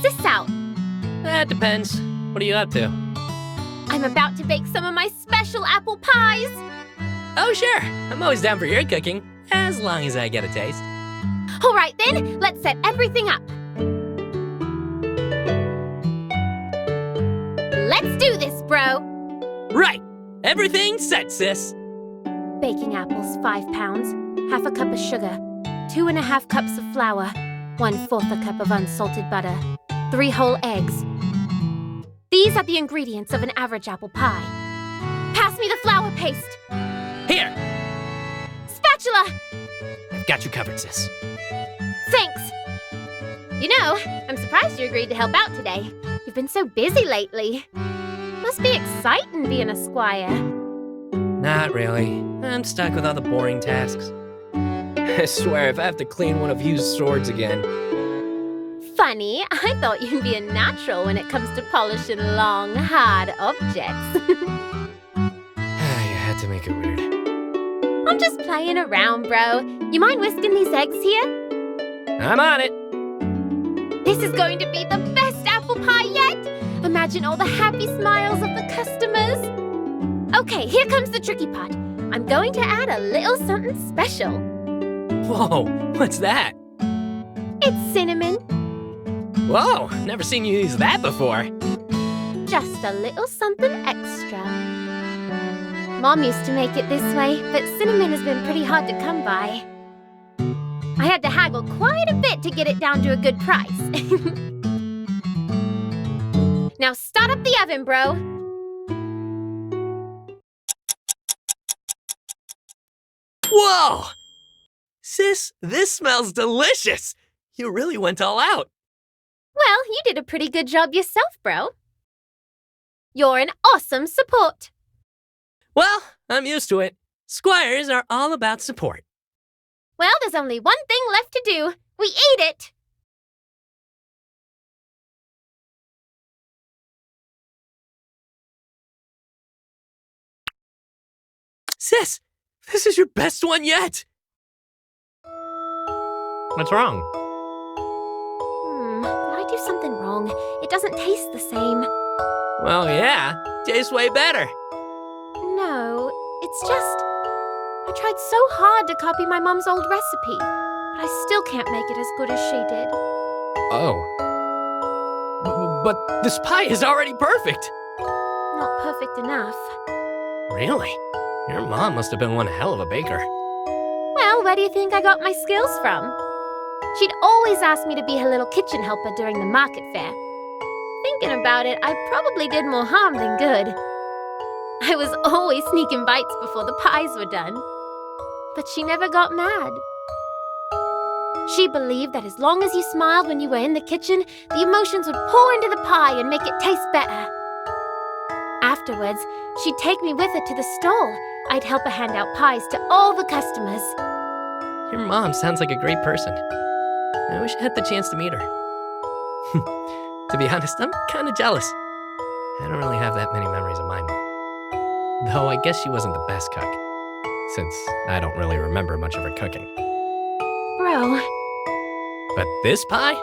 sis out? That depends. What are you up to? I'm about to bake some of my special apple pies. Oh, sure. I'm always down for your cooking, as long as I get a taste. All right then, let's set everything up. Let's do this, bro. Right. Everything's set, sis. Baking apples, 5 pounds, half a cup of sugar, 2½ cups of flour, 1/4 a cup of unsalted butter, 3 whole eggs. These are the ingredients of an average apple pie. Pass me the flour paste. Here. Spatula! I've got you covered, sis. Thanks. You know, I'm surprised you agreed to help out today. You've been so busy lately. Must be exciting being a squire. Not really. I'm stuck with all the boring tasks. I swear, if I have to clean one of Hugh's swords again. Funny, I thought you'd be a natural when it comes to polishing long, hard objects. You had to make it weird. I'm just playing around, bro. You mind whisking these eggs here? I'm on it. This is going to be the best apple pie yet! Imagine all the happy smiles of the customers. Okay, here comes the tricky part. I'm going to add a little something special. Whoa, what's that? It's cinnamon. Whoa, never seen you use that before. Just a little something extra. Mom used to make it this way, but cinnamon has been pretty hard to come by. I had to haggle quite a bit to get it down to a good price. Now start up the oven, bro. Whoa! Sis, this smells delicious. You really went all out. Well, you did a pretty good job yourself, bro. You're an awesome support. Well, I'm used to it. Squires are all about support. Well, there's only one thing left to do. We eat it. Sis, this is your best one yet. What's wrong? Did I do something wrong? It doesn't taste the same. Well, yeah. Tastes way better. No, it's just... I tried so hard to copy my mom's old recipe, but I still can't make it as good as she did. Oh. But this pie is already perfect. Not perfect enough. Really? Your mom must have been one hell of a baker. Well, where do you think I got my skills from? She'd always ask me to be her little kitchen helper during the market fair. Thinking about it, I probably did more harm than good. I was always sneaking bites before the pies were done. But she never got mad. She believed that as long as you smiled when you were in the kitchen, the emotions would pour into the pie and make it taste better. Afterwards, she'd take me with her to the stall. I'd help her hand out pies to all the customers. Your mom sounds like a great person. I wish I had the chance to meet her. To be honest, I'm kind of jealous. I don't really have that many memories of my mom. Though I guess she wasn't the best cook, since I don't really remember much of her cooking. Bro. But this pie,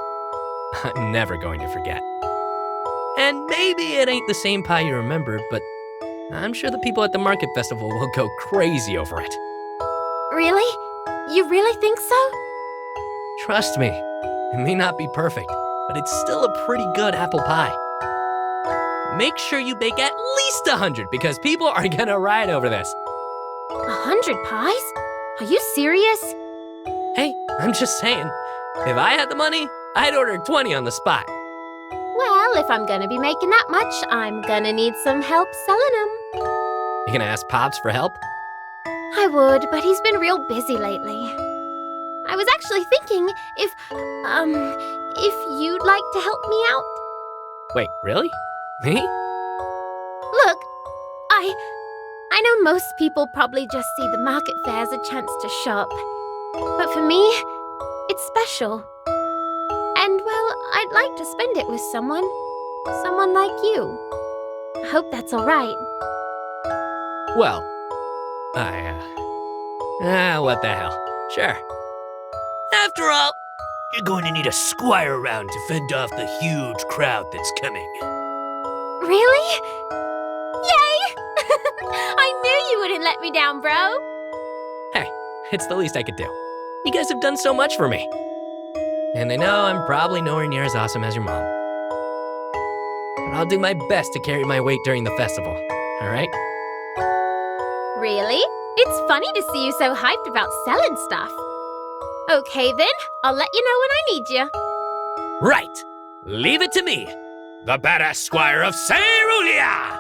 I'm never going to forget. And maybe it ain't the same pie you remember, but I'm sure the people at the market festival will go crazy over it. Really? You really think so? Trust me, it may not be perfect, but it's still a pretty good apple pie. Make sure you bake at least 100 because people are gonna riot over this. 100 pies? Are you serious? Hey, I'm just saying, if I had the money, I'd order 20 on the spot. Well, if I'm gonna be making that much, I'm gonna need some help selling them. You gonna ask Pops for help? I would, but he's been real busy lately. I was actually thinking if you'd like to help me out. Wait, really? Me? Look, I know most people probably just see the market fair as a chance to shop. But for me, it's special. And, well, I'd like to spend it with someone like you. I hope that's all right. Well, what the hell? Sure. After all, You're going to need a squire around to fend off the huge crowd that's coming. Really? Yay! I knew you wouldn't let me down, bro. Hey, it's the least I could do. You guys have done so much for me. And I know I'm probably nowhere near as awesome as your mom. But I'll do my best to carry my weight during the festival, all right? Really? It's funny to see you so hyped about selling stuff. Okay then, I'll let you know when I need you. Right! Leave it to me, the badass squire of Cerulia!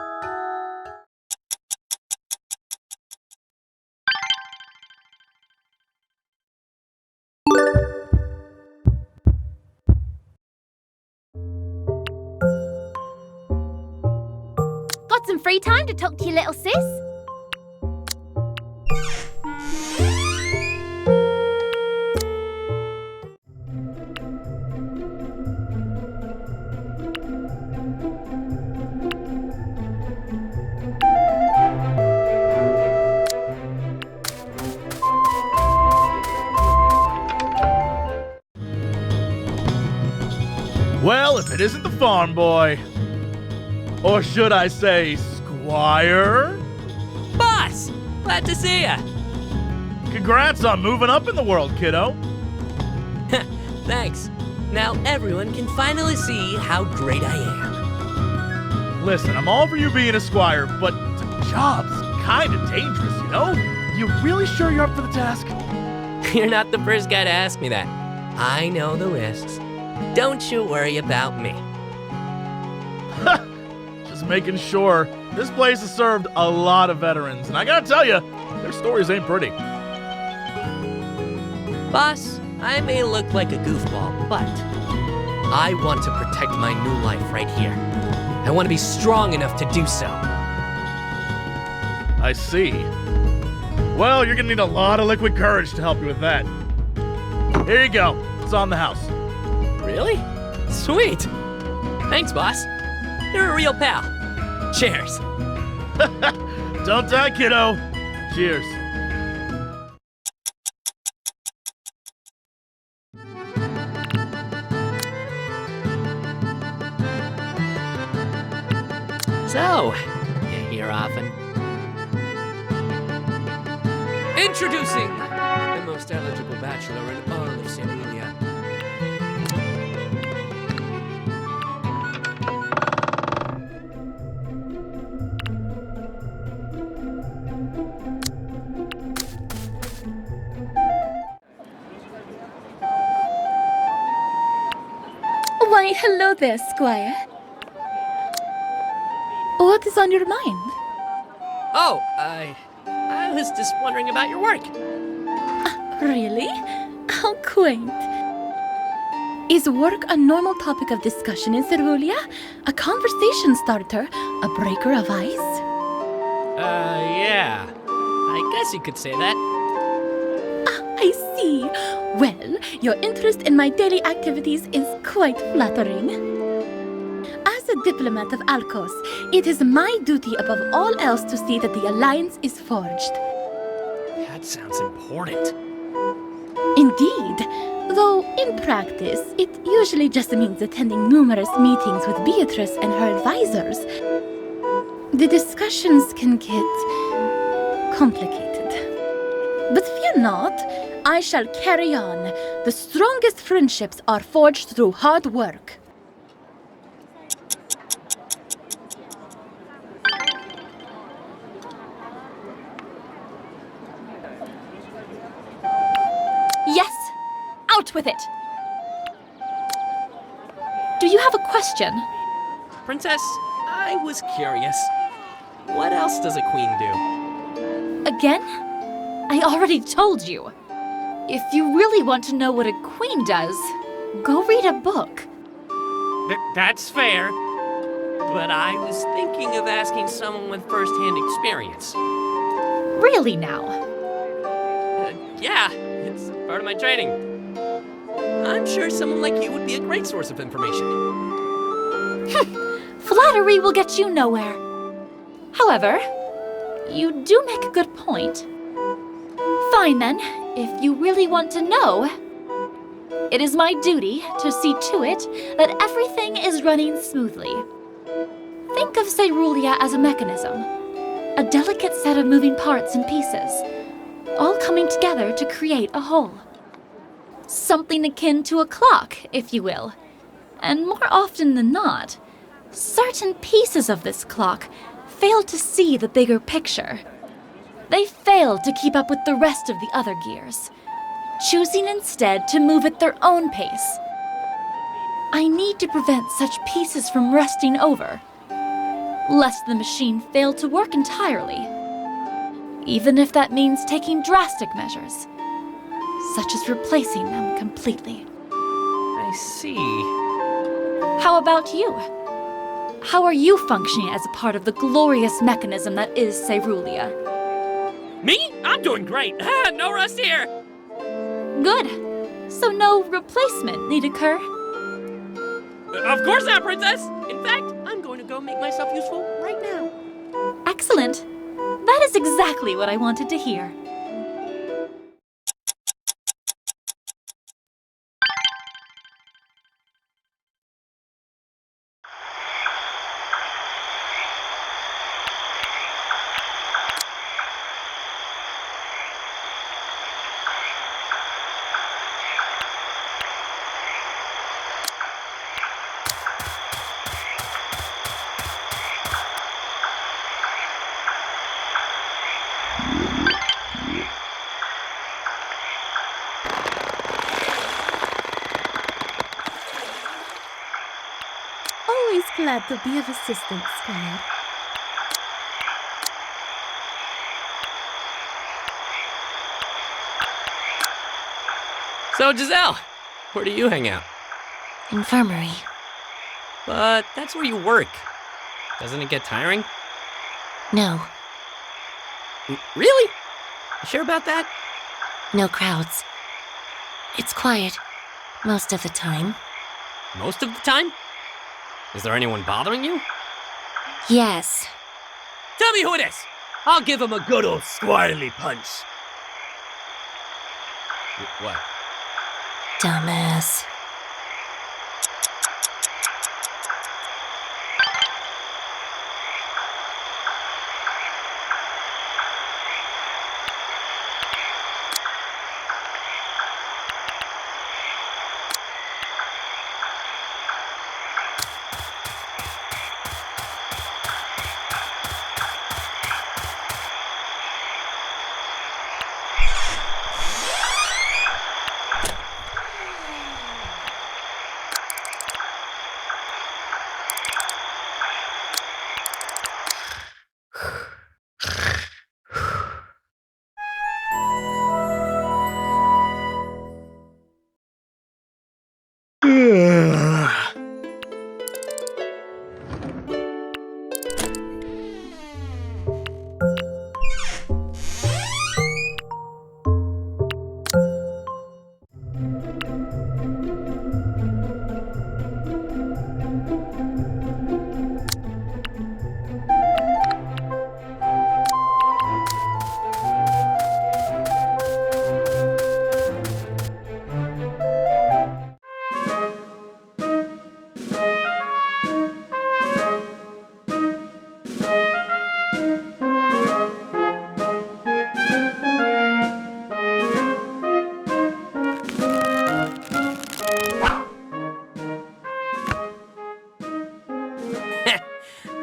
Got some free time to talk to your little sis? Well, if it isn't the farm boy. Or should I say, squire? Boss! Glad to see ya! Congrats on moving up in the world, kiddo. Thanks. Now everyone can finally see how great I am. Listen, I'm all for you being a squire, but the job's kind of dangerous, you know? You really sure you're up for the task? You're not the first guy to ask me that. I know the risks. Don't you worry about me. Just making sure. This place has served a lot of veterans, and I gotta tell you, their stories ain't pretty. Boss, I may look like a goofball, but I want to protect my new life right here. I want to be strong enough to do so. I see. Well, you're gonna need a lot of liquid courage to help you with that. Here you go. It's on the house. Really? Sweet. Thanks, boss. You're a real pal. Cheers. Don't die, kiddo. Cheers. So, you hear often? Introducing the most eligible bachelor in all of Cerulia. Why, hello there, Squire. What is on your mind? Oh, I was just wondering about your work. Really? How quaint. Is work a normal topic of discussion in Cerulia? A conversation starter? A breaker of ice? Yeah. I guess you could say that. I see. Well, your interest in my daily activities is quite flattering. As a diplomat of Alkos, it is my duty above all else to see that the alliance is forged. That sounds important. Indeed, though in practice, it usually just means attending numerous meetings with Beatrice and her advisors. The discussions can get complicated. But fear not, I shall carry on. The strongest friendships are forged through hard work. Yes! Out with it! Do you have a question? Princess, I was curious. What else does a queen do? Again? I already told you. If you really want to know what a queen does, go read a book. That's fair. But I was thinking of asking someone with first-hand experience. Really now? Yeah, it's part of my training. I'm sure someone like you would be a great source of information. Flattery will get you nowhere. However, you do make a good point. Fine then, if you really want to know, It is my duty to see to it that everything is running smoothly. Think of Cerulia as a mechanism, a delicate set of moving parts and pieces, all coming together to create a whole. Something akin to a clock, if you will. And more often than not, certain pieces of this clock fail to see the bigger picture. They fail to keep up with the rest of the other gears, choosing instead to move at their own pace. I need to prevent such pieces from resting over, lest the machine fail to work entirely, even if that means taking drastic measures, such as replacing them completely. I see. How about you? How are you functioning as a part of the glorious mechanism that is Cerulia? Me? I'm doing great. No rust here. Good. So no replacement need occur? Of course not, Princess. In fact, I'm going to go make myself useful right now. Excellent. That is exactly what I wanted to hear. Always glad to be of assistance, Squire. So, Giselle, where do you hang out? Infirmary. But that's where you work. Doesn't it get tiring? No, Really? You sure about that? no crowds. It's quiet most of the time. Most of the time? Is there anyone bothering you? Yes, Tell me who it is. I'll give him a good old squirely punch. What? dumbass.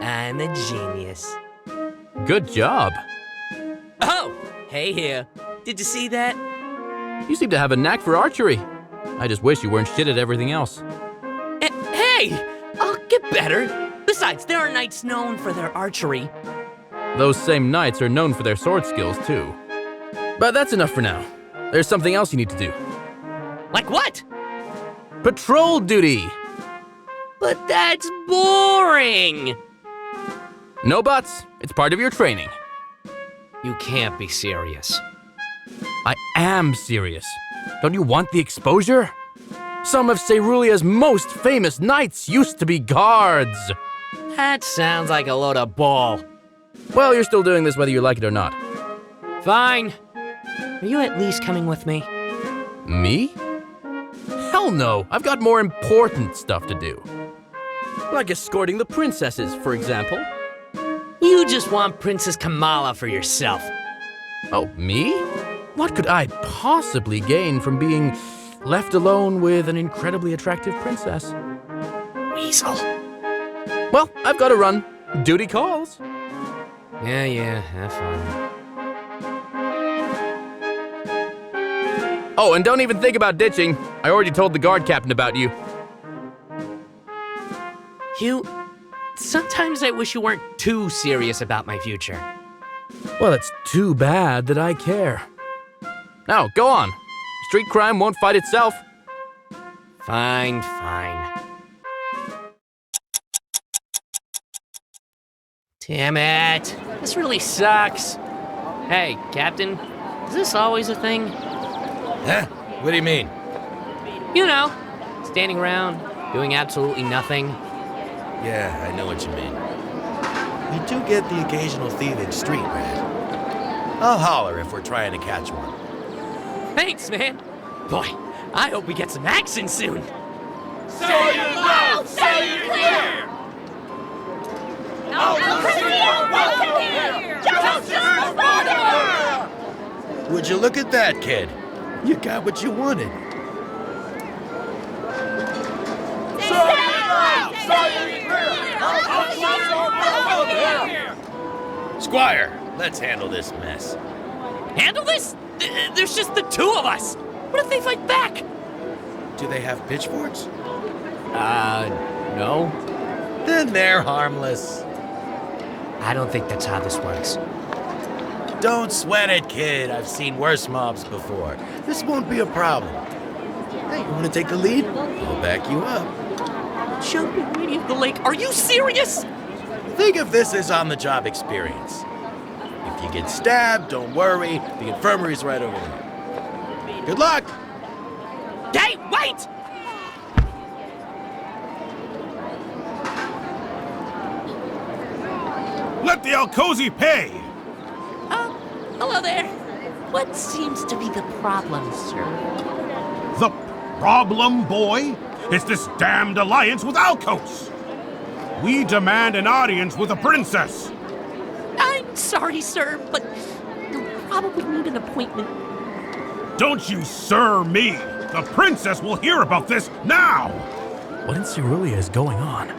I'm a genius. Good job. Oh, hey here. Did you see that? You seem to have a knack for archery. I just wish you weren't shit at everything else. Hey, I'll get better. Besides, there are knights known for their archery. Those same knights are known for their sword skills, too. But that's enough for now. There's something else you need to do. Like what? Patrol duty! But that's boring. No buts. It's part of your training. You can't be serious. I am serious. Don't you want the exposure? Some of Cerulia's most famous knights used to be guards. That sounds like a load of bull. Well, you're still doing this whether you like it or not. Fine. Are you at least coming with me? Me? Hell hell no. I've got more important stuff to do. Like escorting the princesses, for example. You just want Princess Kamala for yourself. Oh, me? What could I possibly gain from being left alone with an incredibly attractive princess? Weasel. Well, I've got to run. Duty calls. Yeah, have fun. Oh, and don't even think about ditching. I already told the guard captain about you. Hugh, sometimes I wish you weren't too serious about my future. Well, it's too bad that I care. Now, go on. Street crime won't fight itself. Fine. Damn it. This really sucks. Hey, Captain, is this always a thing? Huh? What do you mean? You know, standing around, doing absolutely nothing. Yeah, I know what you mean. We do get the occasional thieving street rat. I'll holler if we're trying to catch one. Thanks, man. Boy, I hope we get some action soon. Say it loud! Say it clear! Would you look at that, kid? You got what you wanted. Squire, let's handle this mess. Handle this? There's just the two of us. What if they fight back? Do they have pitchforks? No. Then they're harmless. I don't think that's how this works. Don't sweat it, kid. I've seen worse mobs before. This won't be a problem. Hey, you want to take the lead? I'll back you up. Jumping Lady of the Lake, are you serious? Think of this as on-the-job experience. If you get stabbed, don't worry. The infirmary's right over there. Good luck! Hey, wait! Let the Alcozy pay! Hello there. What seems to be the problem, sir? The problem, boy, is this damned alliance with Alcos. We demand an audience with a princess. I'm sorry, sir, but you'll probably need an appointment. Don't you sir me. The princess will hear about this now. What in Cerulean is going on?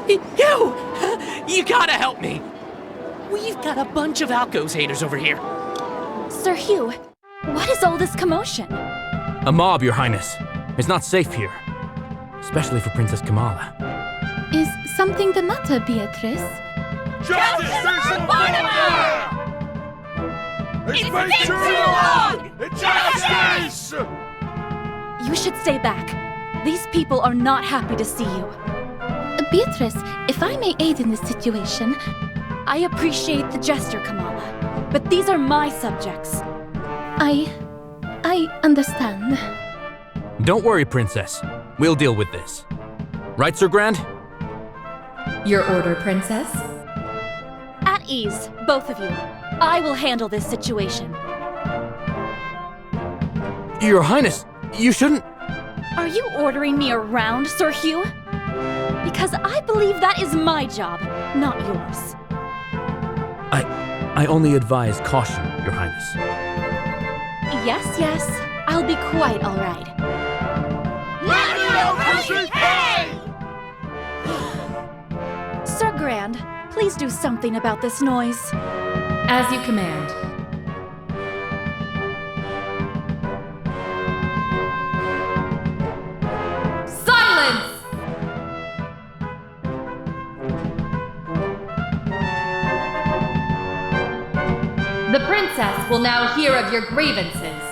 You gotta help me. We've got a bunch of Alcos haters over here. Sir Hugh, what is all this commotion? A mob, Your Highness. It's not safe here. Especially for Princess Kamala. Is something the matter, Beatrice? Justice for Barnabas! It's been too long! Justice! You should stay back. These people are not happy to see you. Beatrice, if I may aid in this situation... I appreciate the gesture, Kamala, but these are my subjects. I understand. Don't worry, Princess. We'll deal with this. Right, Sir Grand? Your order, Princess? At ease, both of you. I will handle this situation. Your Highness, you shouldn't... Are you ordering me around, Sir Hugh? Because I believe that is my job, not yours. I only advise caution, Your Highness. Yes, I'll be quite all right. Sir Grand, please do something about this noise. As you command. Silence! The princess will now hear of your grievances.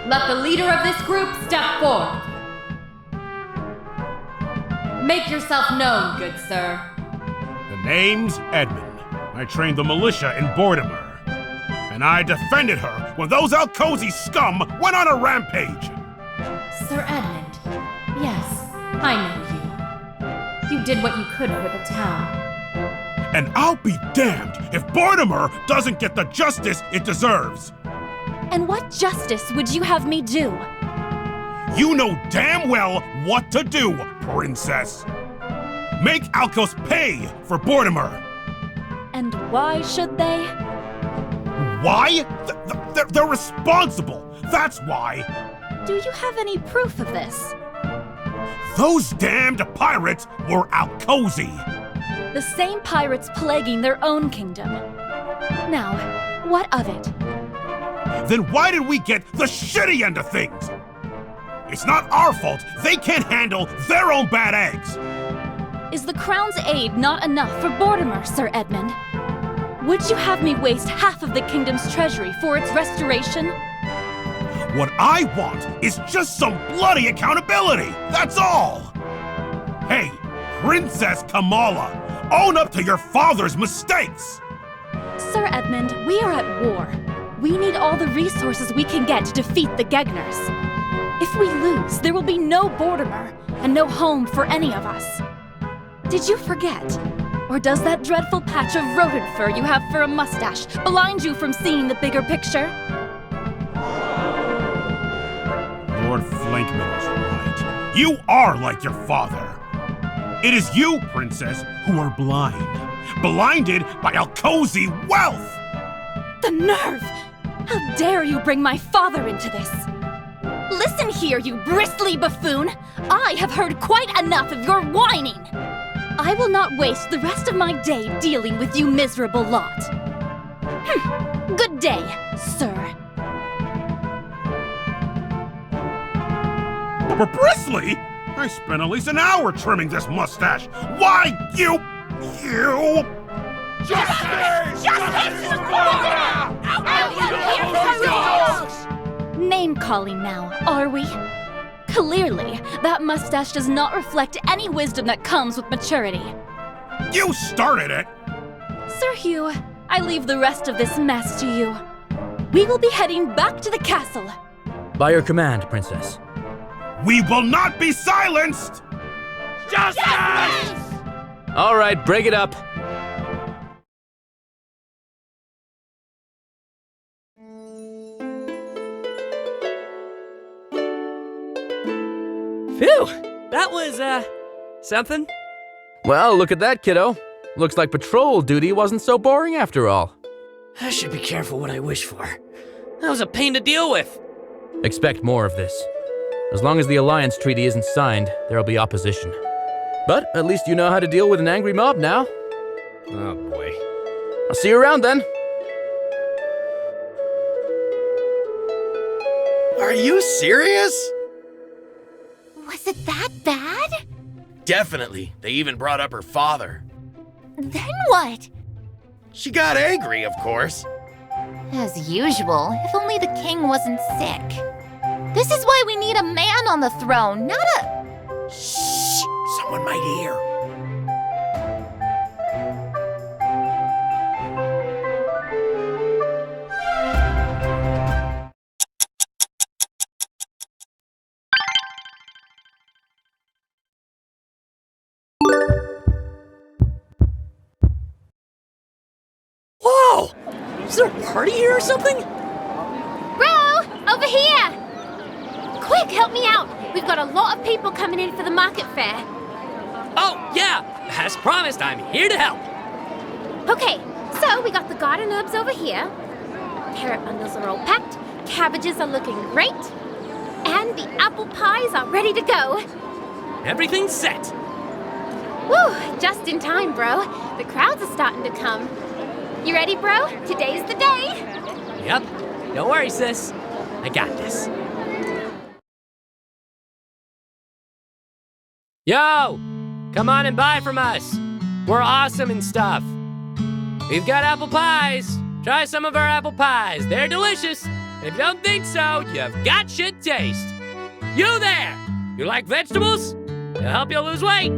Let the leader of this group step forward. Make yourself known, good sir. The name's Edmund. I trained the militia in Mortimer. And I defended her when those Alcozy scum went on a rampage. Sir Edmund, yes, I know you. You did what you could for the town. And I'll be damned if Mortimer doesn't get the justice it deserves. And what justice would you have me do? You know damn well what to do, princess. Make Alcos pay for Mortimer. And why should they? Why? They're responsible. That's why. Do you have any proof of this? Those damned pirates were Alcozy. The same pirates plaguing their own kingdom. Now, what of it? Then why did we get the shitty end of things? It's not our fault they can't handle their own bad eggs. Is the Crown's aid not enough for Mortimer, Sir Edmund? Would you have me waste half of the kingdom's treasury for its restoration? What I want is just some bloody accountability, that's all! Hey, Princess Kamala, own up to your father's mistakes! Sir Edmund, we are at war. We need all the resources we can get to defeat the Gegners. If we lose, there will be no Mortimer, and no home for any of us. Did you forget? Or does that dreadful patch of rodent fur you have for a mustache blind you from seeing the bigger picture? Lord Flankman is right. You are like your father. It is you, princess, who are blind. Blinded by Alcozy wealth! The nerve! How dare you bring my father into this? Listen here, you bristly buffoon! I have heard quite enough of your whining! I will not waste the rest of my day dealing with you miserable lot. Good day, sir. Bristly? I spent at least an hour trimming this mustache. Why, you... Justice! Name-calling now, are we? Clearly, that mustache does not reflect any wisdom that comes with maturity. You started it! Sir Hugh, I leave the rest of this mess to you. We will be heading back to the castle. By your command, princess. We will not be silenced! Justice! All right, break it up. Phew! That was, something. Well, look at that, kiddo. Looks like patrol duty wasn't so boring after all. I should be careful what I wish for. That was a pain to deal with. Expect more of this. As long as the alliance treaty isn't signed, there'll be opposition. But at least you know how to deal with an angry mob now. Oh boy. I'll see you around then. Are you serious? Was it that bad? Definitely. They even brought up her father. Then what? She got angry, of course. As usual, if only the king wasn't sick. This is why we need a man on the throne, not a... Shh! Someone might hear. Whoa! Is there a party here or something? Bro! Over here! Quick, help me out! We've got a lot of people coming in for the market fair. Oh, yeah! As promised, I'm here to help. Okay, so we got the garden herbs over here. Carrot bundles are all packed. Cabbages are looking great. And the apple pies are ready to go. Everything's set. Woo! Just in time, bro. The crowds are starting to come. You ready, bro? Today's the day. Yep. Don't worry, sis. I got this. Yo! Come on and buy from us. We're awesome and stuff. We've got apple pies. Try some of our apple pies. They're delicious. If you don't think so, you've got shit taste. You there! You like vegetables? They'll help you lose weight.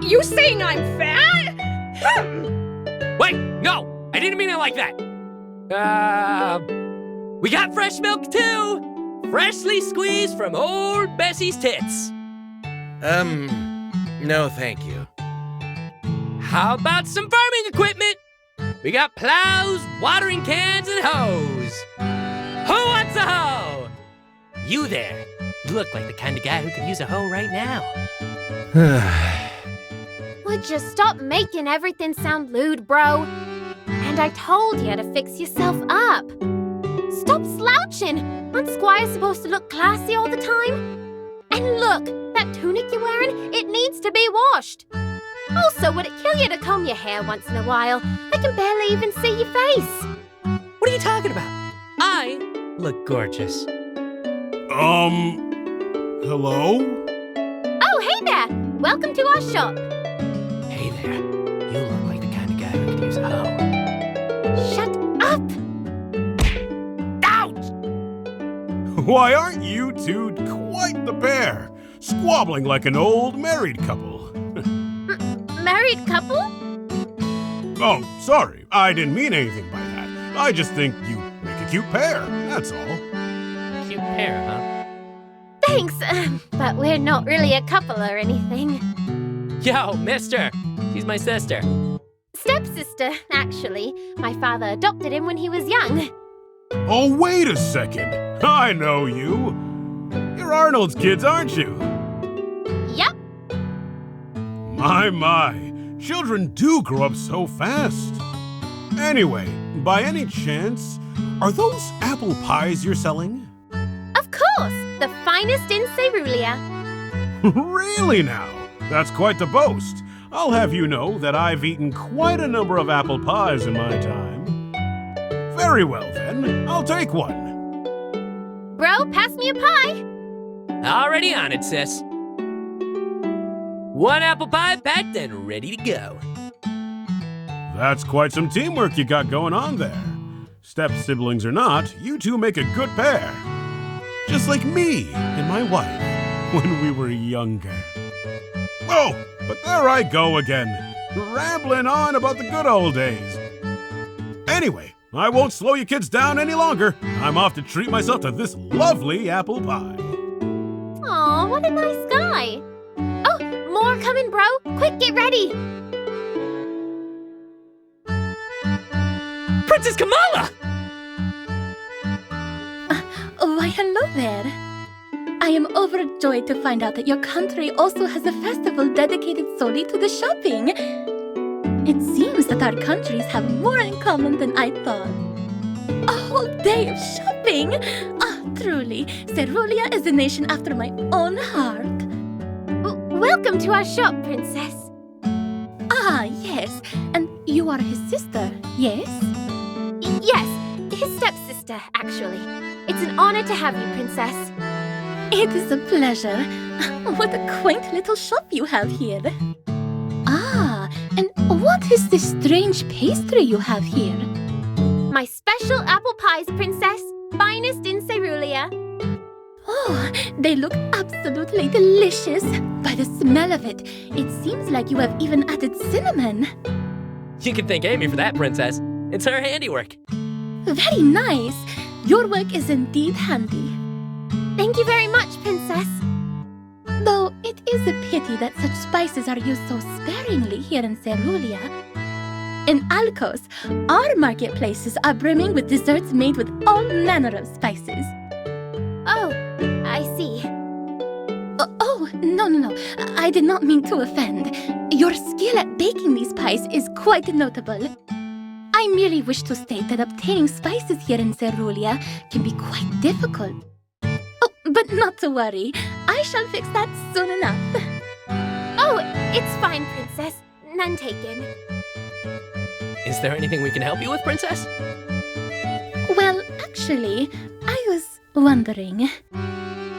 You saying I'm fat? Wait, no! I didn't mean it like that. We got fresh milk too. Freshly squeezed from old Bessie's tits. No thank you. How about some farming equipment? We got plows, watering cans, and hoes. Who wants a hoe? You there. You look like the kind of guy who could use a hoe right now. Would you stop making everything sound lewd, bro? And I told you to fix yourself up. Stop slouching. Aren't squires supposed to look classy all the time? And look, that tunic you're wearing, it needs to be washed. Also, would it kill you to comb your hair once in a while? I can barely even see your face. What are you talking about? I look gorgeous. Hello? Oh, hey there. Welcome to our shop. Hey there. You look like the kind of guy who could use a hoe. Shut up. Ouch! Why, aren't you two quite the pair? Squabbling like an old married couple. Married couple? Oh, sorry. I didn't mean anything by that. I just think you make a cute pair, that's all. Cute pair, huh? Thanks, but we're not really a couple or anything. Yo, mister! She's my sister. Stepsister, actually. My father adopted him when he was young. Oh, wait a second. I know you. You're Arnold's kids, aren't you? Yep. My. Children do grow up so fast. Anyway, by any chance, are those apple pies you're selling? Of course! The finest in Cerulia. Really now? That's quite the boast. I'll have you know that I've eaten quite a number of apple pies in my time. Very well then, I'll take one. Bro, pass me a pie. Already on it, sis. One apple pie packed and ready to go. That's quite some teamwork you got going on there. Step-siblings or not, you two make a good pair. Just like me and my wife when we were younger. Oh, but there I go again, rambling on about the good old days. Anyway, I won't slow you kids down any longer. I'm off to treat myself to this lovely apple pie. Aw, what a nice guy. Oh, more coming, bro. Quick, get ready. Princess Kamala! Why, hello there. I am overjoyed to find out that your country also has a festival dedicated solely to the shopping. It seems that our countries have more in common than I thought. A whole day of shopping! Truly, Cerulia is a nation after my own heart. Welcome to our shop, Princess. Yes. And you are his sister, yes? Yes, his stepsister, actually. It's an honor to have you, Princess. It is a pleasure. What a quaint little shop you have here. And what is this strange pastry you have here? My special apple pies, Princess. Finest in Cerulia. Oh, they look absolutely delicious. By the smell of it, it seems like you have even added cinnamon. You can thank Amy for that, Princess. It's her handiwork. Very nice. Your work is indeed handy. Thank you very much, Princess. Though it is a pity that such spices are used so sparingly here in Cerulia. In Alcos, our marketplaces are brimming with desserts made with all manner of spices. Oh, I see. No. I did not mean to offend. Your skill at baking these pies is quite notable. I merely wish to state that obtaining spices here in Cerulia can be quite difficult. Oh, but not to worry. I shall fix that soon enough. Oh, it's fine, Princess. None taken. Is there anything we can help you with, Princess? Well, actually, I was wondering.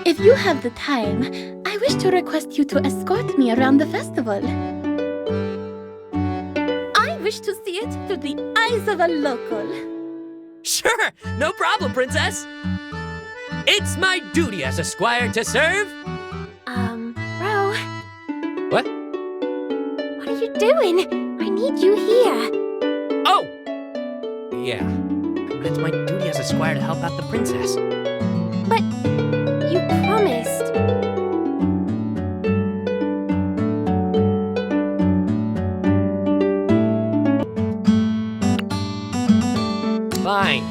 If you have the time, I wish to request you to escort me around the festival. I wish to see it through the eyes of a local. Sure, no problem, Princess. It's my duty as a squire to serve. Bro. What? What are you doing? I need you here. Oh! Yeah, but it's my duty as a squire to help out the princess. But you promised. Fine.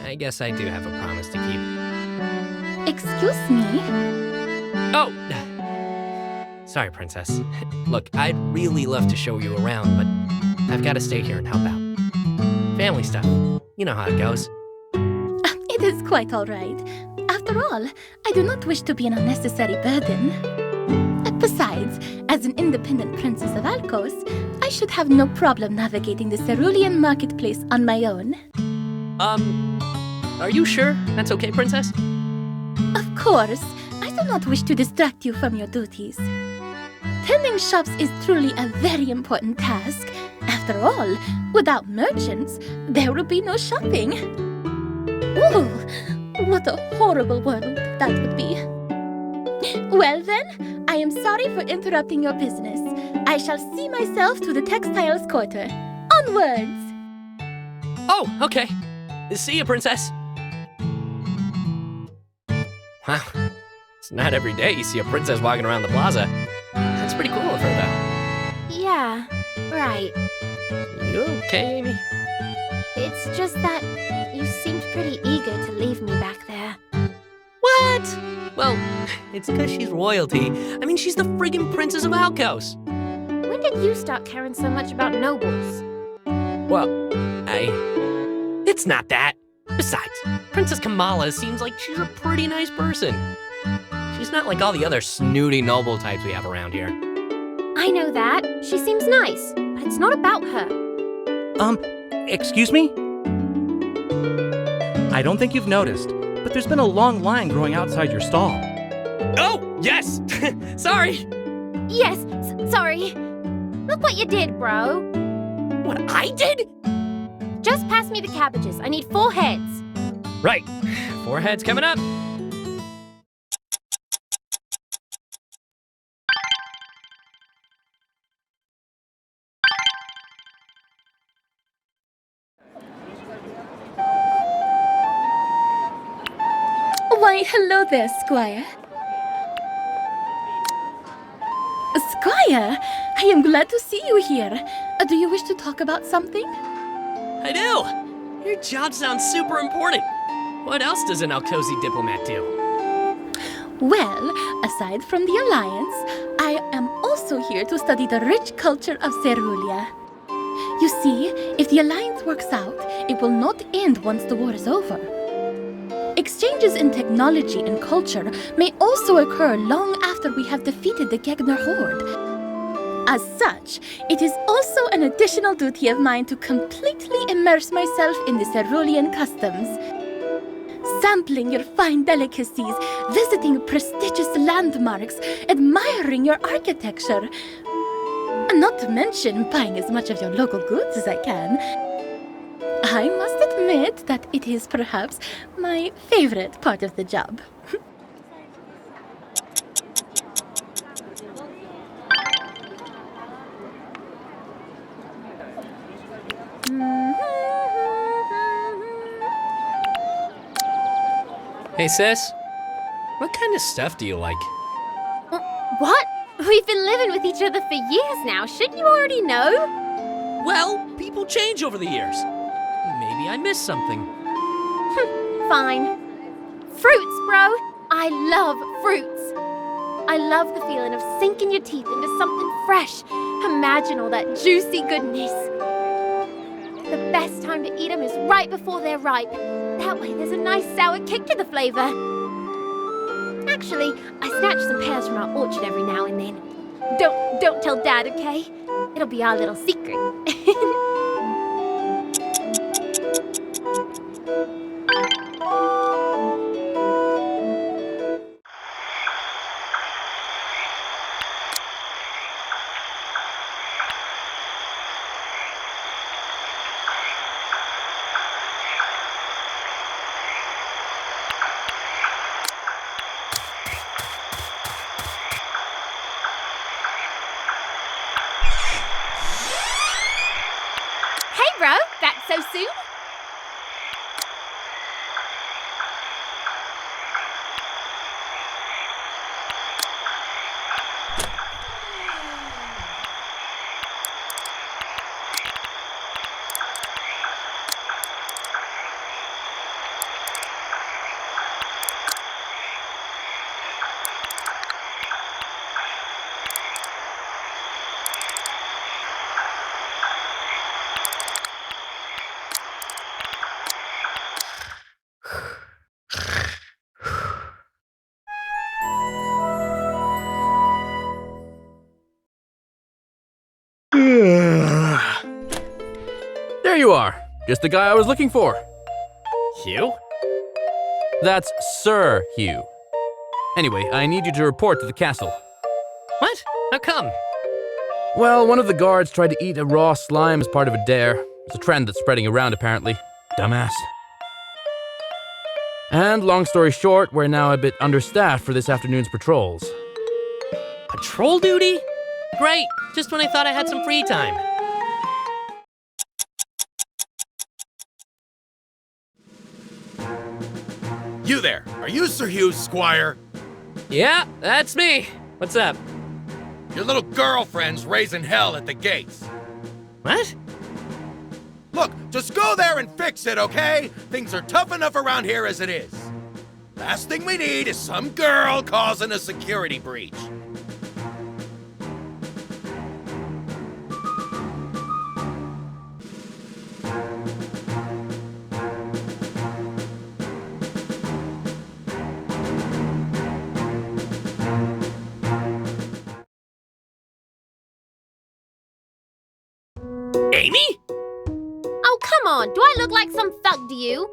I guess I do have a promise to keep. Excuse me. Oh! Sorry, Princess. Look, I'd really love to show you around, but I've got to stay here and help out. Family stuff. You know how it goes. It is quite all right. After all, I do not wish to be an unnecessary burden. Besides, as an independent princess of Alkos, I should have no problem navigating the cerulean marketplace on my own. Are you sure that's okay, Princess? Of course, I do not wish to distract you from your duties. Tending shops is truly a very important task. After all, without merchants, there will be no shopping. Ooh, what a horrible world that would be. Well then, I am sorry for interrupting your business. I shall see myself to the textiles quarter. Onwards! Oh, okay. See you, Princess. Wow, it's not every day you see a princess walking around the plaza. That's pretty cool of her, though. Yeah, right. You okay, Amy? It's just that you seemed pretty eager to leave me back there. What? Well, it's because she's royalty. I mean, she's the friggin' Princess of Alkos. When did you start caring so much about nobles? Well, it's not that. Besides, Princess Kamala seems like she's a pretty nice person. She's not like all the other snooty noble types we have around here. I know that. She seems nice, but it's not about her. Excuse me? I don't think you've noticed, but there's been a long line growing outside your stall. Oh, yes! Sorry! Yes, sorry. Look what you did, bro. What I did? Just pass me the cabbages. I need 4 heads. Right. 4 heads coming up. Why, hello there, Squire. Squire, I am glad to see you here. Do you wish to talk about something? I do! Your job sounds super important. What else does an Alkosi diplomat do? Well, aside from the Alliance, I am also here to study the rich culture of Cerulia. You see, if the Alliance works out, it will not end once the war is over. Exchanges in technology and culture may also occur long after we have defeated the Gegner horde. As such, it is also an additional duty of mine to completely immerse myself in the Cerulean customs. Sampling your fine delicacies, visiting prestigious landmarks, admiring your architecture. Not to mention buying as much of your local goods as I can. I must admit that it is perhaps my favorite part of the job. Hey, sis. What kind of stuff do you like? What? We've been living with each other for years now. Shouldn't you already know? Well, people change over the years. Maybe I missed something. Fine. Fruits, bro. I love fruits. I love the feeling of sinking your teeth into something fresh. Imagine all that juicy goodness. The best time to eat them is right before they're ripe. That way there's a nice sour kick to the flavor. Actually, I snatch some pears from our orchard every now and then. Don't tell Dad, okay? It'll be our little secret. Hey, bro, that's so soon? There you are. Just the guy I was looking for. Hugh? That's Sir Hugh. Anyway, I need you to report to the castle. What? How come? Well, one of the guards tried to eat a raw slime as part of a dare. It's a trend that's spreading around, apparently. Dumbass. And long story short, we're now a bit understaffed for this afternoon's patrols. Patrol duty? Great, just when I thought I had some free time. You there, are you Sir Hugh's squire? Yeah, that's me. What's up? Your little girlfriend's raising hell at the gates. What? Look, just go there and fix it, okay? Things are tough enough around here as it is. Last thing we need is some girl causing a security breach. Amy? Oh, come on. Do I look like some thug to you?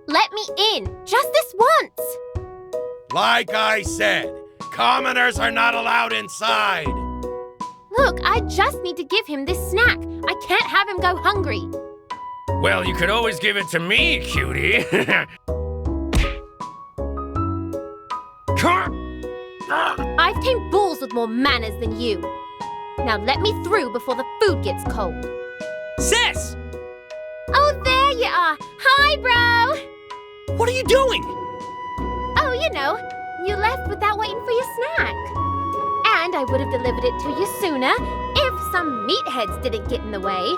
Let me in. Just this once. Like I said, commoners are not allowed inside. Look, I just need to give him this snack. I can't have him go hungry. Well, you could always give it to me, cutie. I've tamed bulls with more manners than you. Now let me through before the food gets cold. Sis! Oh, there you are. Hi, bro. What are you doing? Oh, you know, you left without waiting for your snack. And I would have delivered it to you sooner if some meatheads didn't get in the way.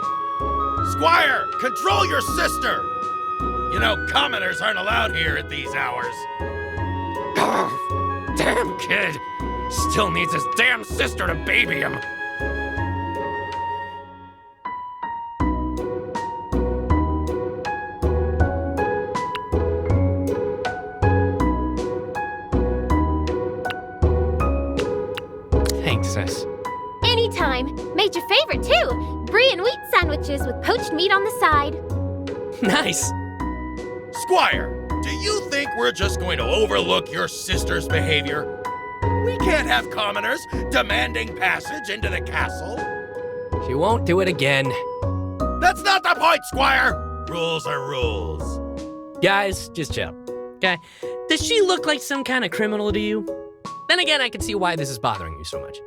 Squire, control your sister! You know, commoners aren't allowed here at these hours. Damn kid. Still needs his damn sister to baby him. Thanks, sis. Anytime. Made your favorite, too. Brie and wheat sandwiches with poached meat on the side. Nice. Squire, do you think we're just going to overlook your sister's behavior? We can't have commoners demanding passage into the castle. She won't do it again. That's not the point, Squire! Rules are rules. Guys, just chill. Okay? Does she look like some kind of criminal to you? Then again, I can see why this is bothering you so much.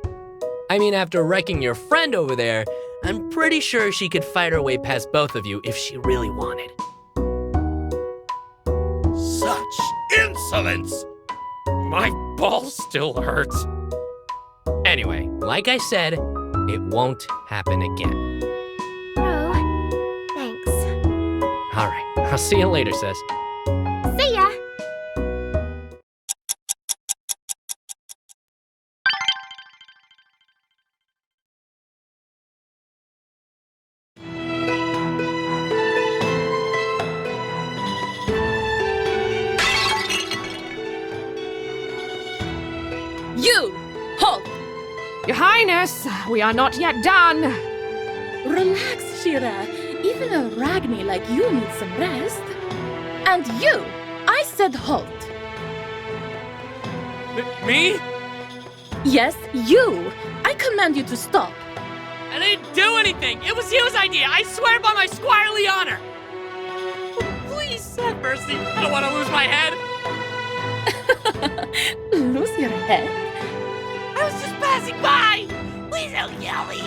I mean, after wrecking your friend over there, I'm pretty sure she could fight her way past both of you if she really wanted. Such insolence! My balls still hurt. Anyway, like I said, it won't happen again. Bro, thanks. All right, I'll see you later, sis. See ya. You! Halt! Your Highness, we are not yet done. Relax, Shira. Even a Ragni like you needs some rest. And you! I said halt. Me? Yes, you! I command you to stop. I didn't do anything. It was Hugh's idea. I swear by my squirely honor. Please have mercy. I don't want to lose my head. Lose your head? I was just passing by. Please don't yell me.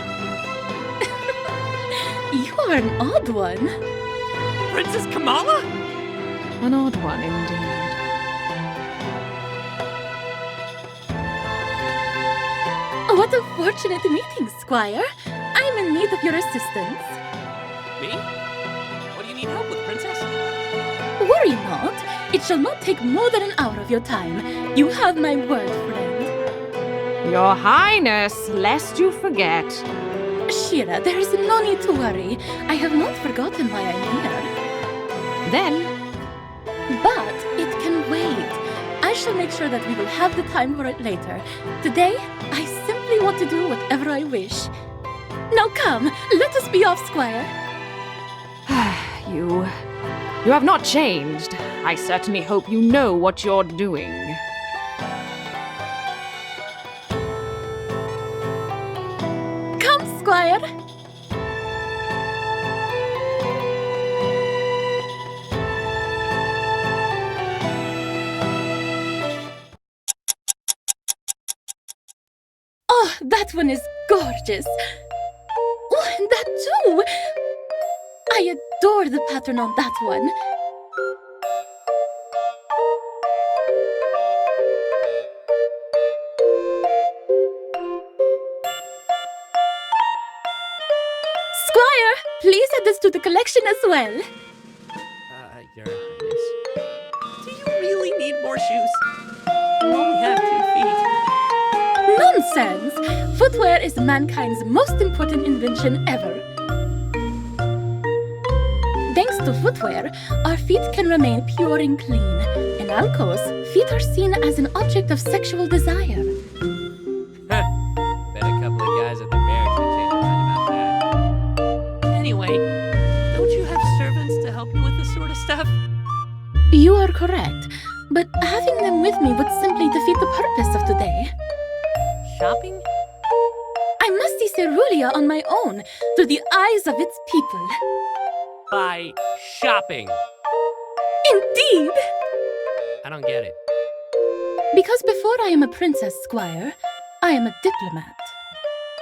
You are an odd one. Princess Kamala? An odd one, indeed. What a fortunate meeting, Squire. I'm in need of your assistance. Me? What do you need help with, Princess? Worry not. It shall not take more than an hour of your time. You have my word, friend. Your Highness, lest you forget. Shira, there is no need to worry. I have not forgotten why I'm here. Then, But it can wait. I shall make sure that we will have the time for it later. Today, I simply want to do whatever I wish. Now come, let us be off, Squire. You have not changed. I certainly hope you know what you're doing. Come, Squire. Oh, that one is gorgeous. Oh, and that too. I adore the pattern on that one. Squire, please add this to the collection as well. Your Highness. Do you really need more shoes? You only have 2 feet. Nonsense! Footwear is mankind's most important invention ever. Thanks to footwear, our feet can remain pure and clean. In Alcos, feet are seen as an object of sexual desire. Bet a couple of guys at the fair can change their mind about that. Anyway, don't you have servants to help you with this sort of stuff? You are correct, but having them with me would simply defeat the purpose of today. Shopping? I must see Cerulia on my own, through the eyes of its people. By shopping. Indeed! I don't get it. Because before I am a princess, Squire, I am a diplomat.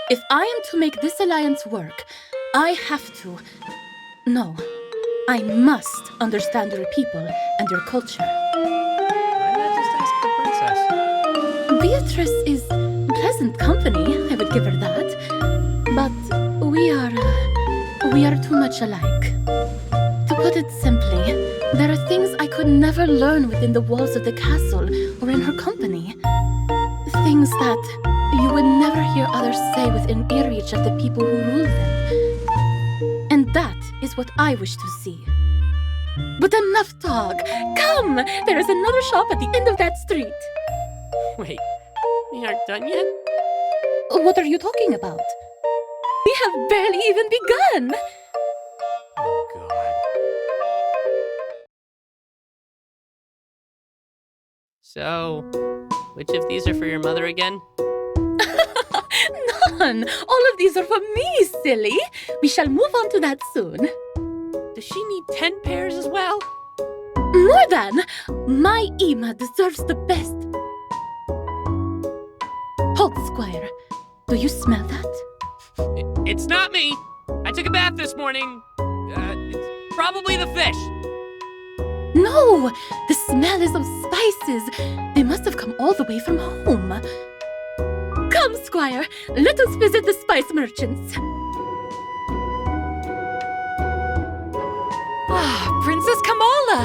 If I am to make this alliance work, I have to... No, I must understand your people and your culture. Why not just ask the princess? Beatrice is pleasant company, I would give her that. But we are too much alike. To put it simply, there are things I could never learn within the walls of the castle or in her company. Things that you would never hear others say within earreach of the people who rule them. And that is what I wish to see. But enough talk! Come! There is another shop at the end of that street. Wait, we aren't done yet? What are you talking about? We have barely even begun! Oh, God. So, which of these are for your mother again? None! All of these are for me, silly! We shall move on to that soon. Does she need 10 pairs as well? More than! My Ima deserves the best. Halt, Squire. Do you smell that? It's not me. I took a bath this morning. It's probably the fish. No! The smell is of spices. They must have come all the way from home. Come, Squire. Let us visit the spice merchants. Ah, Princess Kamala!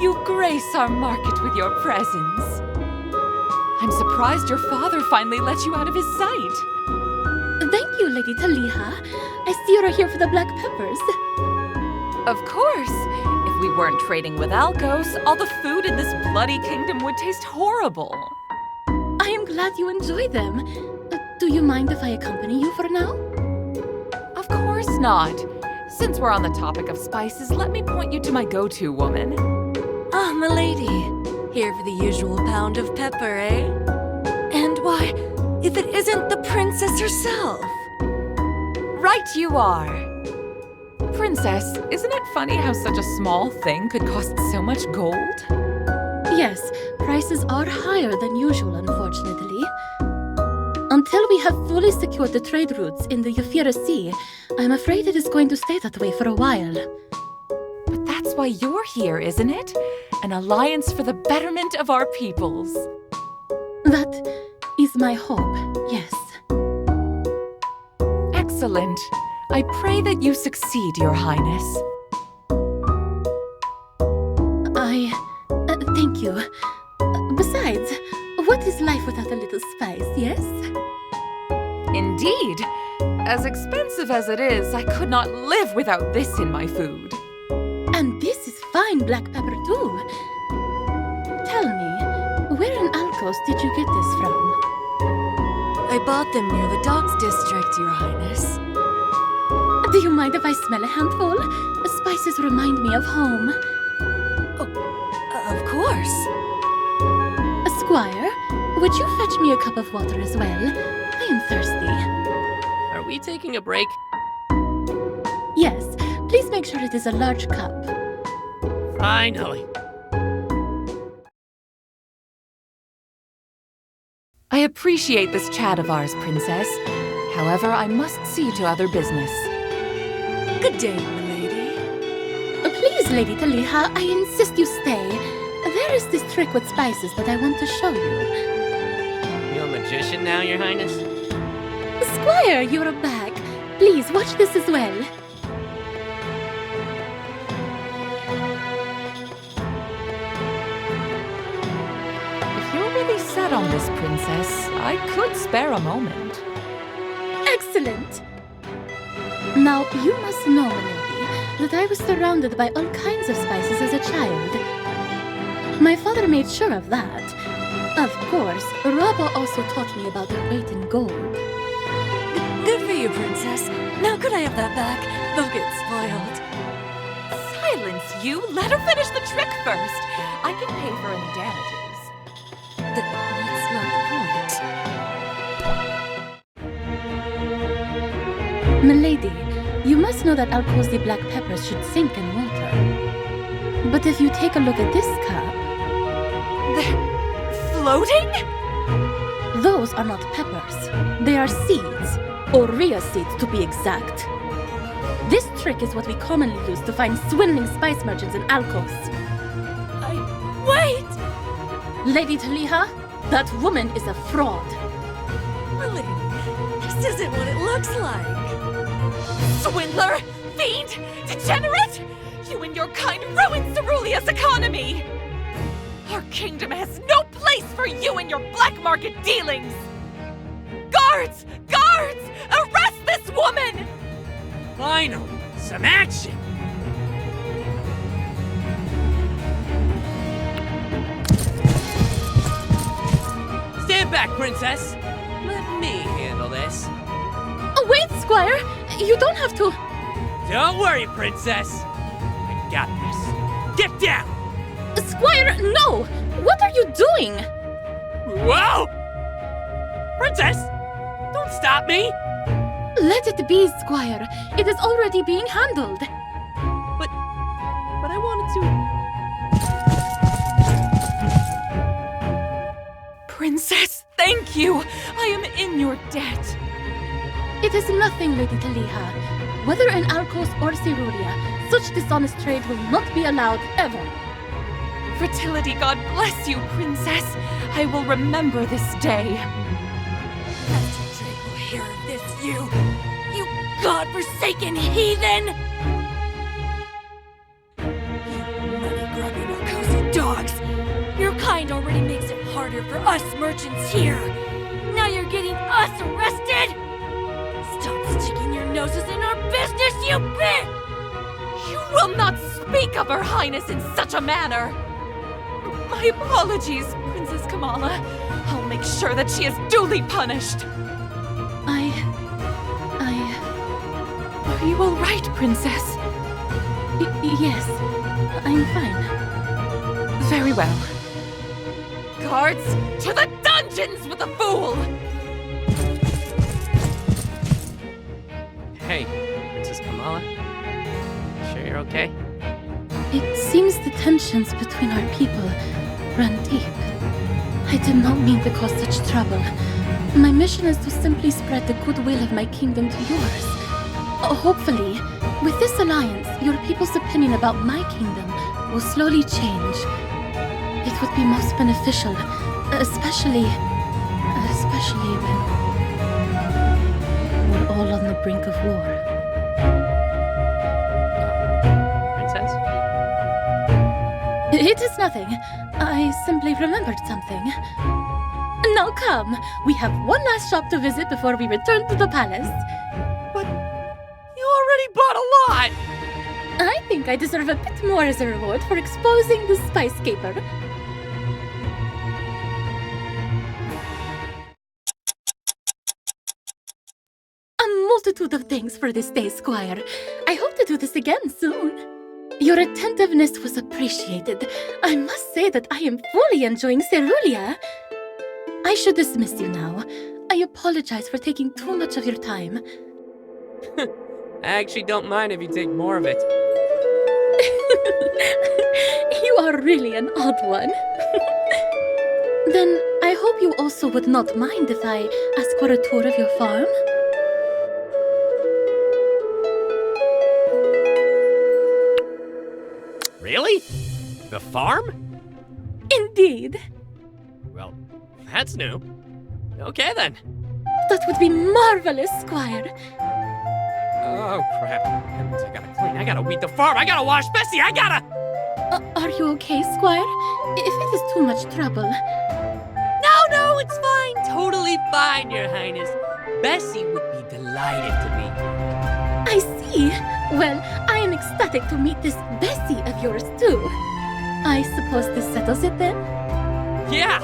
You grace our market with your presence. I'm surprised your father finally let you out of his sight. Thank you, Lady Taliha. I see you are here for the black peppers. Of course. If we weren't trading with Alcos, all the food in this bloody kingdom would taste horrible. I am glad you enjoy them. Do you mind if I accompany you for now? Of course not. Since we're on the topic of spices, let me point you to my go-to woman. Ah, milady. Here for the usual pound of pepper, eh? And why, if it isn't the princess herself? Right you are. Princess, isn't it funny how such a small thing could cost so much gold? Yes, prices are higher than usual, unfortunately. Until we have fully secured the trade routes in the Euphira Sea, I'm afraid it is going to stay that way for a while. But that's why you're here, isn't it? An alliance for the betterment of our peoples. That is my hope, yes. Excellent. I pray that you succeed, Your Highness. Thank you. Besides, what is life without a little spice, yes? Indeed. As expensive as it is, I could not live without this in my food. And this is fine black pepper too. Tell me, where in Alcos did you get this from? I bought them near the docks district, Your Highness. mind if I smell a handful? Spices remind me of home. Of course. Esquire, would you fetch me a cup of water as well? I am thirsty. Are we taking a break? Yes, please make sure it is a large cup. Finally. I appreciate this chat of ours, Princess. However, I must see to other business. Good day, milady. Please, Lady Taliha, I insist you stay. There is this trick with spices that I want to show you. You a magician now, Your Highness? Squire, you're back. Please, watch this as well. If you're really set on this, Princess, I could spare a moment. Excellent. Now, you must know, milady, that I was surrounded by all kinds of spices as a child. My father made sure of that. Of course, Robbo also taught me about their weight in gold. Good for you, Princess. Now could I have that back? They'll get spoiled. Silence, you! Let her finish the trick first. I can pay for any damages. That's not the point. Milady, you must know that Alcosi black peppers should sink in water. But if you take a look at this cup... They're floating? Those are not peppers. They are seeds. Urea seeds, to be exact. This trick is what we commonly use to find swindling spice merchants in Alcos. Wait! Lady Taliha, that woman is a fraud. Milady, this isn't what it looks like. Swindler! Fiend! Degenerate! You and your kind ruined Cerulea's economy! Our kingdom has no place for you and your black market dealings! Guards! Guards! Arrest this woman! Finally, some action! Stand back, Princess! Let me handle this. Oh, wait, Squire! You don't have to... Don't worry, Princess! I got this. Get down! Squire, no! What are you doing? Whoa! Princess! Don't stop me! Let it be, Squire. It is already being handled. But I wanted to... Princess, thank you! I am in your debt. It is nothing, Lady Taliha. Whether in Alcos or Cerulia, such dishonest trade will not be allowed ever. Fertility, God bless you, Princess. I will remember this day. Master Drake will hear of this, you godforsaken heathen! You money-grubbing Alcosi dogs! Your kind already makes it harder for us merchants here. Now you're getting us arrested? Stop sticking your noses in our business, you bit! You will not speak of Her Highness in such a manner! My apologies, Princess Kamala. I'll make sure that she is duly punished. Are you all right, Princess? Yes, I'm fine. Very well. Guards, to the dungeons with the fool! Hey, Princess Kamala. Sure you're okay? It seems the tensions between our people run deep. I did not mean to cause such trouble. My mission is to simply spread the goodwill of my kingdom to yours. Hopefully, with this alliance, your people's opinion about my kingdom will slowly change. It would be most beneficial, especially when we're all on the brink of war. Princess? It is nothing. I simply remembered something. Now come, we have one last shop to visit before we return to the palace. But you already bought a lot! I think I deserve a bit more as a reward for exposing the spice caper. A multitude of thanks for this day, Squire. I hope to do this again soon. Your attentiveness was appreciated. I must say that I am fully enjoying Cerulia. I should dismiss you now. I apologize for taking too much of your time. I actually don't mind if you take more of it. You are really an odd one. Then I hope you also would not mind if I ask for a tour of your farm? Really? The farm? Indeed. Well, that's new. Okay then. That would be marvelous, Squire. Oh crap. That means I gotta clean. I gotta weed the farm. I gotta wash Bessie. I gotta. Are you okay, Squire? If it is too much trouble. No, it's fine. Totally fine, Your Highness. Bessie would be delighted to meet you. I see. Well, I am ecstatic to meet this Bessie of yours, too. I suppose this settles it then? Yeah.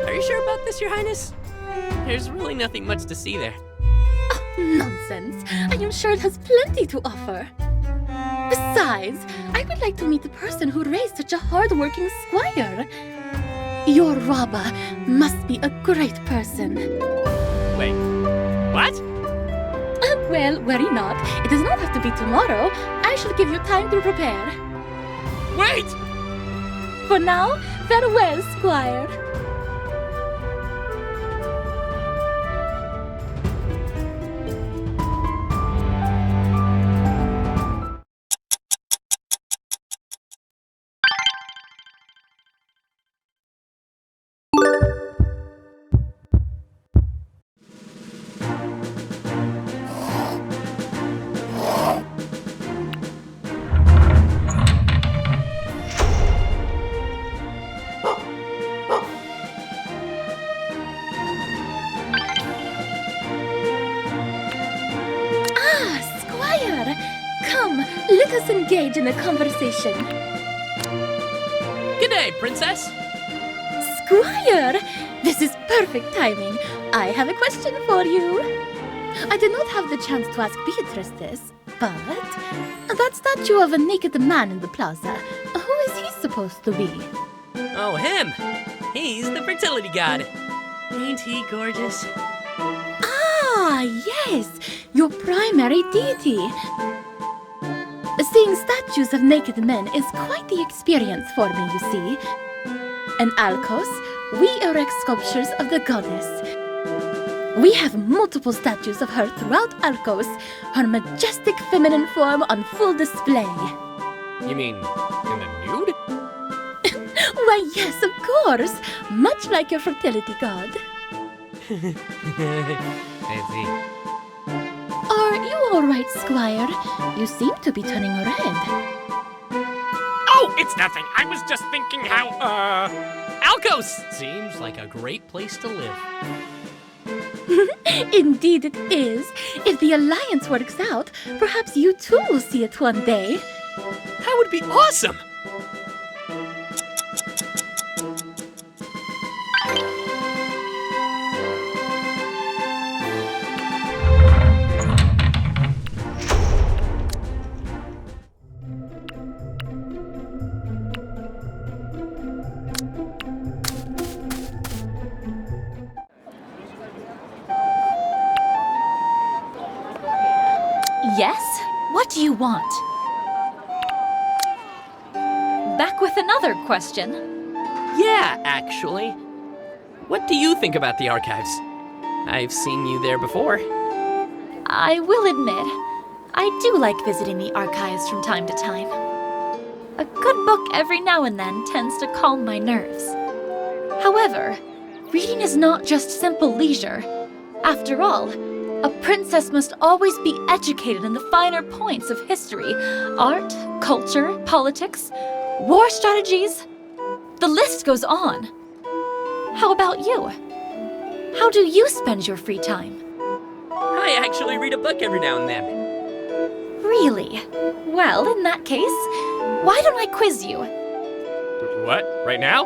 Are you sure about this, Your Highness? There's really nothing much to see there. Oh, nonsense. I am sure it has plenty to offer. Besides, I would like to meet the person who raised such a hard-working squire. Your robber must be a great person. Wait, what? Well, worry not. It does not have to be tomorrow. I shall give you time to prepare. Wait! For now, farewell, Squire. Let us engage in a conversation. Good day, Princess. Squire! This is perfect timing. I have a question for you. I did not have the chance to ask Beatrice this, but that statue of a naked man in the plaza, who is he supposed to be? Oh, him. He's the fertility god. Ain't he gorgeous? Ah, yes, your primary deity. Seeing statues of naked men is quite the experience for me, you see. In Alcos, we erect sculptures of the goddess. We have multiple statues of her throughout Alcos, her majestic feminine form on full display. You mean in the nude? Why, yes, of course. Much like your fertility god. I see. Are you all right, Squire? You seem to be turning red. Oh, it's nothing. I was just thinking how, Alcos seems like a great place to live. Indeed it is. If the alliance works out, perhaps you too will see it one day. That would be awesome! Yes? What do you want? Back with another question. Yeah, actually. What do you think about the archives? I've seen you there before. I will admit, I do like visiting the archives from time to time. A good book every now and then tends to calm my nerves. However, reading is not just simple leisure. After all, a princess must always be educated in the finer points of history, art, culture, politics, war strategies. The list goes on. How about you? How do you spend your free time? I actually read a book every now and then. Really? Well, in that case, why don't I quiz you? What? Right now?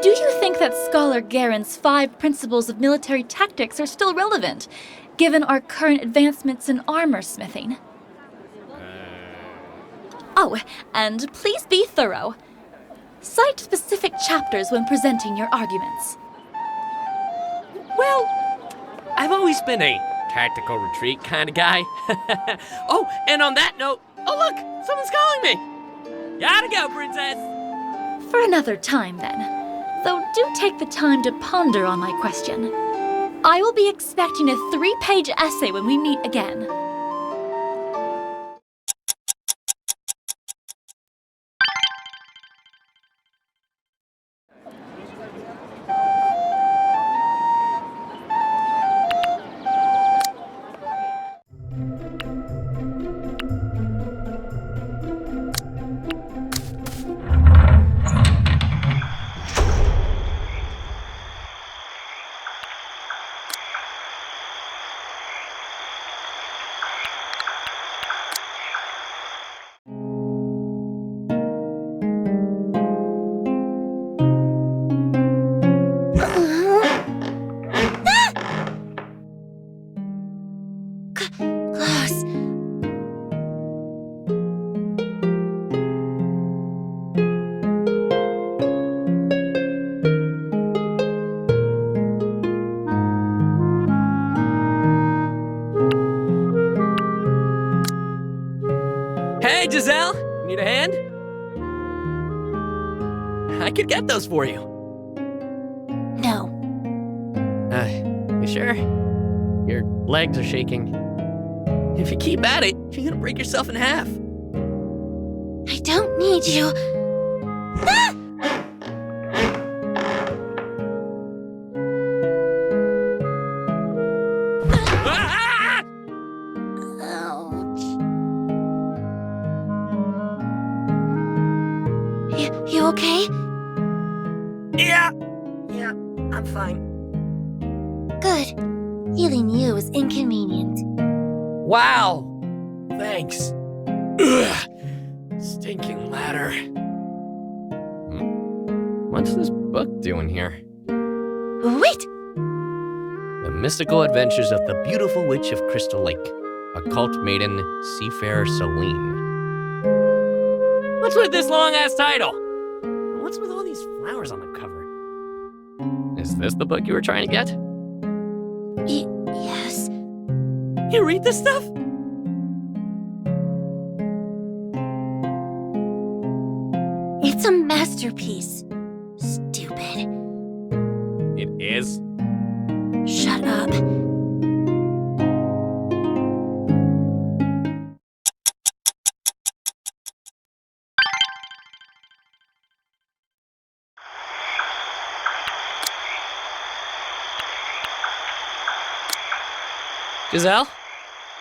Do you think that Scholar Garen's 5 principles of military tactics are still relevant, given our current advancements in armor smithing? Oh, and please be thorough. Cite specific chapters when presenting your arguments. Well, I've always been a tactical retreat kind of guy. Oh, and on that note, oh look, someone's calling me. Gotta go, princess. For another time, then. Though do take the time to ponder on my question. I will be expecting a 3-page essay when we meet again. Hey, Giselle, need a hand? I could get those for you. No. You sure? Your legs are shaking. If you keep at it, you're gonna break yourself in half. I don't need you. Ah! You okay? Yeah, I'm fine. Good. Healing you is inconvenient. Wow, thanks. Ugh. Stinking ladder. What's this book doing here? Wait! The Mystical Adventures of the Beautiful Witch of Crystal Lake, Occult Maiden Seafarer Celine. What's with this long-ass title? What's with all these flowers on the cover? Is this the book you were trying to get? Yes. You read this stuff? It's a masterpiece. Stupid. It is? Shut up. Giselle,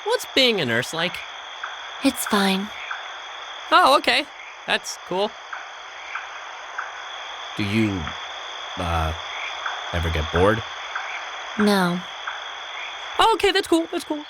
what's being a nurse like? It's fine. Oh, okay. That's cool. Do you, ever get bored? No. Oh, okay, that's cool. That's cool.